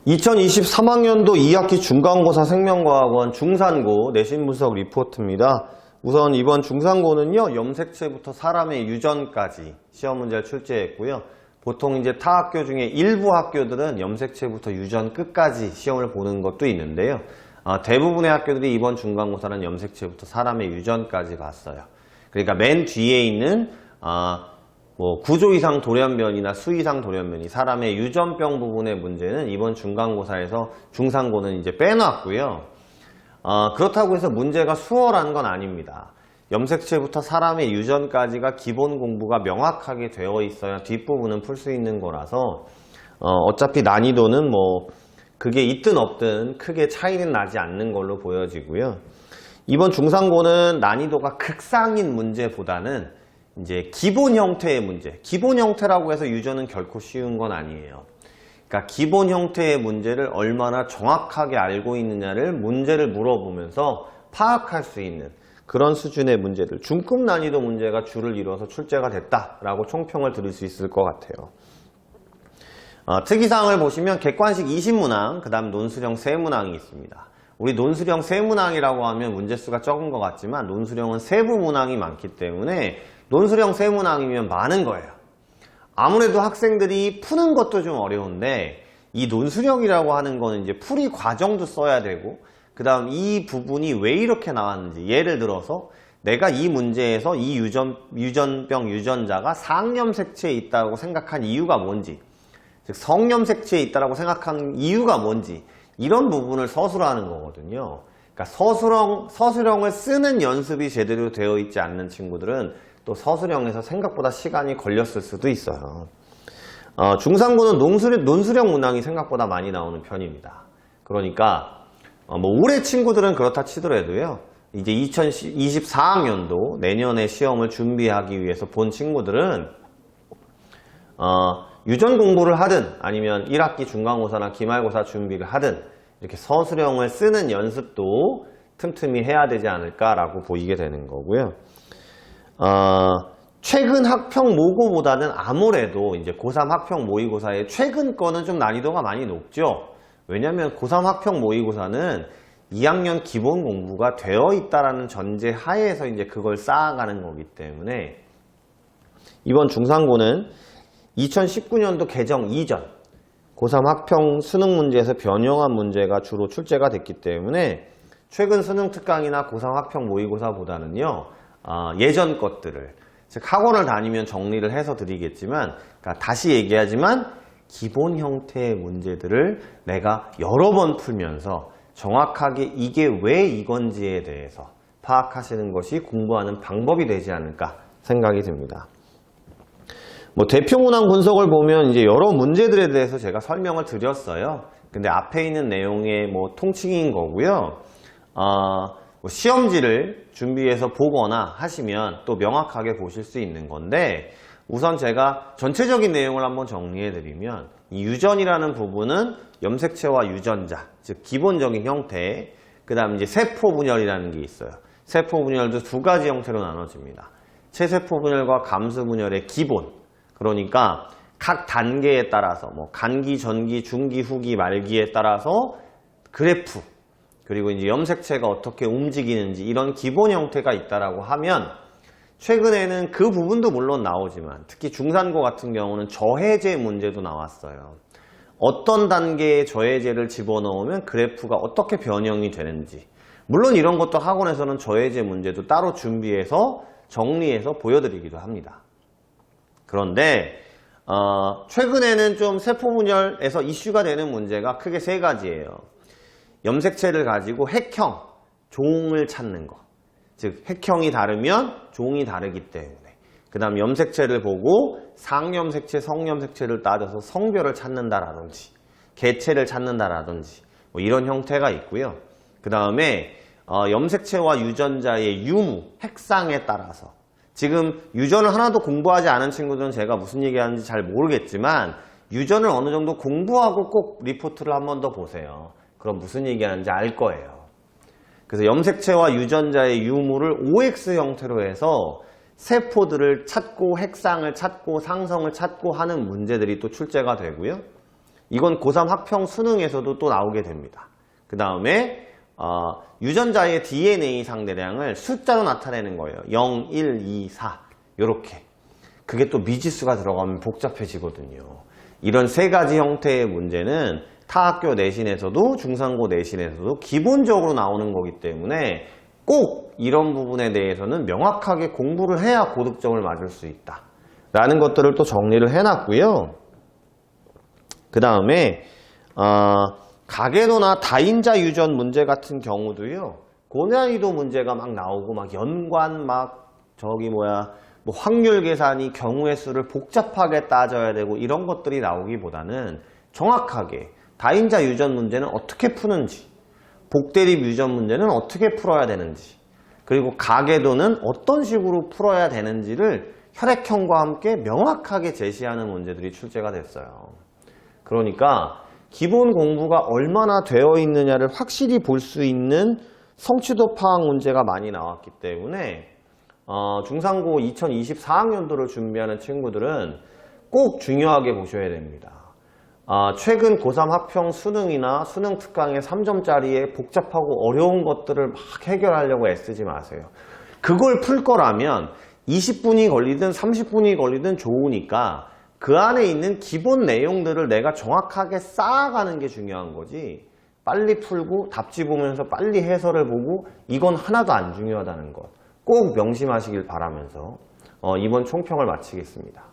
2023학년도 2학기 중간고사 생명과학원 중산고 내신 분석 리포트입니다. 우선 이번 중산고는요, 염색체부터 사람의 유전까지 시험 문제를 출제했고요. 보통 이제 타 학교 중에 일부 학교들은 염색체부터 유전 끝까지 시험을 보는 것도 있는데요. 대부분의 학교들이 이번 중간고사는 염색체부터 사람의 유전까지 봤어요. 그러니까 맨 뒤에 있는 구조 이상 돌연변이나 수 이상 돌연변이, 사람의 유전병 부분의 문제는 이번 중간고사에서 중산고는 이제 빼놨고요. 그렇다고 해서 문제가 수월한 건 아닙니다. 염색체부터 사람의 유전까지가 기본 공부가 명확하게 되어 있어야 뒷부분은 풀 수 있는 거라서 어차피 난이도는 그게 있든 없든 크게 차이는 나지 않는 걸로 보여지고요. 이번 중산고는 난이도가 극상인 문제보다는 이제 기본 형태의 문제, 기본 형태라고 해서 유전은 결코 쉬운 건 아니에요. 그러니까 기본 형태의 문제를 얼마나 정확하게 알고 있느냐를 문제를 물어보면서 파악할 수 있는 그런 수준의 문제들, 중급 난이도 문제가 주를 이뤄서 출제가 됐다라고 총평을 드릴 수 있을 것 같아요. 특이사항을 보시면 객관식 20문항, 그 다음 논술형 3문항이 있습니다. 우리 논술형 3문항이라고 하면 문제수가 적은 것 같지만 논술형은 세부 문항이 많기 때문에 논술형 3문항이면 많은 거예요. 아무래도 학생들이 푸는 것도 좀 어려운데 이 논술형이라고 하는 거는 이제 풀이 과정도 써야 되고, 그 다음 이 부분이 왜 이렇게 나왔는지, 예를 들어서 내가 이 문제에서 이 유전병 유전자가 상염색체에 있다고 생각한 이유가 뭔지, 즉 성염색체에 있다고 생각한 이유가 뭔지, 이런 부분을 서술하는 거거든요. 그러니까 서술형을 쓰는 연습이 제대로 되어 있지 않는 친구들은 또 서술형에서 생각보다 시간이 걸렸을 수도 있어요. 중산고는 논술형 문항이 생각보다 많이 나오는 편입니다. 그러니까 올해 친구들은 그렇다 치더라도요, 이제 2024학년도 내년에 시험을 준비하기 위해서 본 친구들은 유전 공부를 하든 아니면 1학기 중간고사나 기말고사 준비를 하든 이렇게 서술형을 쓰는 연습도 틈틈이 해야 되지 않을까라고 보이게 되는 거고요. 최근 학평 모고보다는 아무래도 이제 고3 학평 모의고사의 최근 거는 좀 난이도가 많이 높죠. 왜냐하면 고3 학평 모의고사는 2학년 기본 공부가 되어 있다라는 전제 하에서 이제 그걸 쌓아가는 거기 때문에 이번 중산고는 2019년도 개정 이전 고3 학평 수능 문제에서 변형한 문제가 주로 출제가 됐기 때문에 최근 수능 특강이나 고3 학평 모의고사보다는요, 예전 것들을, 즉 학원을 다니면 정리를 해서 드리겠지만, 그러니까 다시 얘기하지만 기본 형태의 문제들을 내가 여러 번 풀면서 정확하게 이게 왜 이건지에 대해서 파악하시는 것이 공부하는 방법이 되지 않을까 생각이 듭니다. 대표 문항 분석을 보면 이제 여러 문제들에 대해서 제가 설명을 드렸어요. 근데 앞에 있는 내용의 통칭인 거고요. 시험지를 준비해서 보거나 하시면 또 명확하게 보실 수 있는 건데, 우선 제가 전체적인 내용을 한번 정리해 드리면, 이 유전이라는 부분은 염색체와 유전자, 즉 기본적인 형태, 그 다음 이제 세포 분열이라는 게 있어요. 세포 분열도 두 가지 형태로 나눠집니다. 체세포 분열과 감수 분열의 기본, 그러니까 각 단계에 따라서 간기, 전기, 중기, 후기, 말기에 따라서 그래프, 그리고 이제 염색체가 어떻게 움직이는지 이런 기본 형태가 있다라고 하면, 최근에는 그 부분도 물론 나오지만 특히 중산고 같은 경우는 저해제 문제도 나왔어요. 어떤 단계에 저해제를 집어넣으면 그래프가 어떻게 변형이 되는지, 물론 이런 것도 학원에서는 저해제 문제도 따로 준비해서 정리해서 보여드리기도 합니다. 그런데 최근에는 좀 세포분열에서 이슈가 되는 문제가 크게 세 가지예요. 염색체를 가지고 핵형, 종을 찾는 거. 즉 핵형이 다르면 종이 다르기 때문에. 그 다음 염색체를 보고 상염색체, 성염색체를 따져서 성별을 찾는다라든지 개체를 찾는다라든지 이런 형태가 있고요. 그 다음에 염색체와 유전자의 유무, 핵상에 따라서, 지금 유전을 하나도 공부하지 않은 친구들은 제가 무슨 얘기하는지 잘 모르겠지만 유전을 어느 정도 공부하고 꼭 리포트를 한 번 더 보세요. 그럼 무슨 얘기하는지 알 거예요. 그래서 염색체와 유전자의 유무를 OX 형태로 해서 세포들을 찾고 핵상을 찾고 상성을 찾고 하는 문제들이 또 출제가 되고요. 이건 고3 학평 수능에서도 또 나오게 됩니다. 그 다음에 유전자의 DNA 상대량을 숫자로 나타내는 거예요. 0, 1, 2, 4 이렇게. 그게 또 미지수가 들어가면 복잡해지거든요. 이런 세 가지 형태의 문제는 타학교 내신에서도 중상고 내신에서도 기본적으로 나오는 거기 때문에 꼭 이런 부분에 대해서는 명확하게 공부를 해야 고득점을 맞을 수 있다 라는 것들을 또 정리를 해놨고요. 그 다음에 가계도나 다인자 유전 문제 같은 경우도요, 고난이도 문제가 막 나오고 막 연관 뭐 확률 계산이 경우의 수를 복잡하게 따져야 되고 이런 것들이 나오기보다는 정확하게 다인자 유전 문제는 어떻게 푸는지, 복대립 유전 문제는 어떻게 풀어야 되는지, 그리고 가계도는 어떤 식으로 풀어야 되는지를 혈액형과 함께 명확하게 제시하는 문제들이 출제가 됐어요. 그러니까 기본 공부가 얼마나 되어 있느냐를 확실히 볼 수 있는 성취도 파악 문제가 많이 나왔기 때문에 중상고 2024학년도를 준비하는 친구들은 꼭 중요하게 보셔야 됩니다. 최근 고3 학평 수능이나 수능 특강의 3점짜리의 복잡하고 어려운 것들을 막 해결하려고 애쓰지 마세요. 그걸 풀 거라면 20분이 걸리든 30분이 걸리든 좋으니까 그 안에 있는 기본 내용들을 내가 정확하게 쌓아가는 게 중요한 거지, 빨리 풀고 답지 보면서 빨리 해설을 보고 이건 하나도 안 중요하다는 것 꼭 명심하시길 바라면서 이번 총평을 마치겠습니다.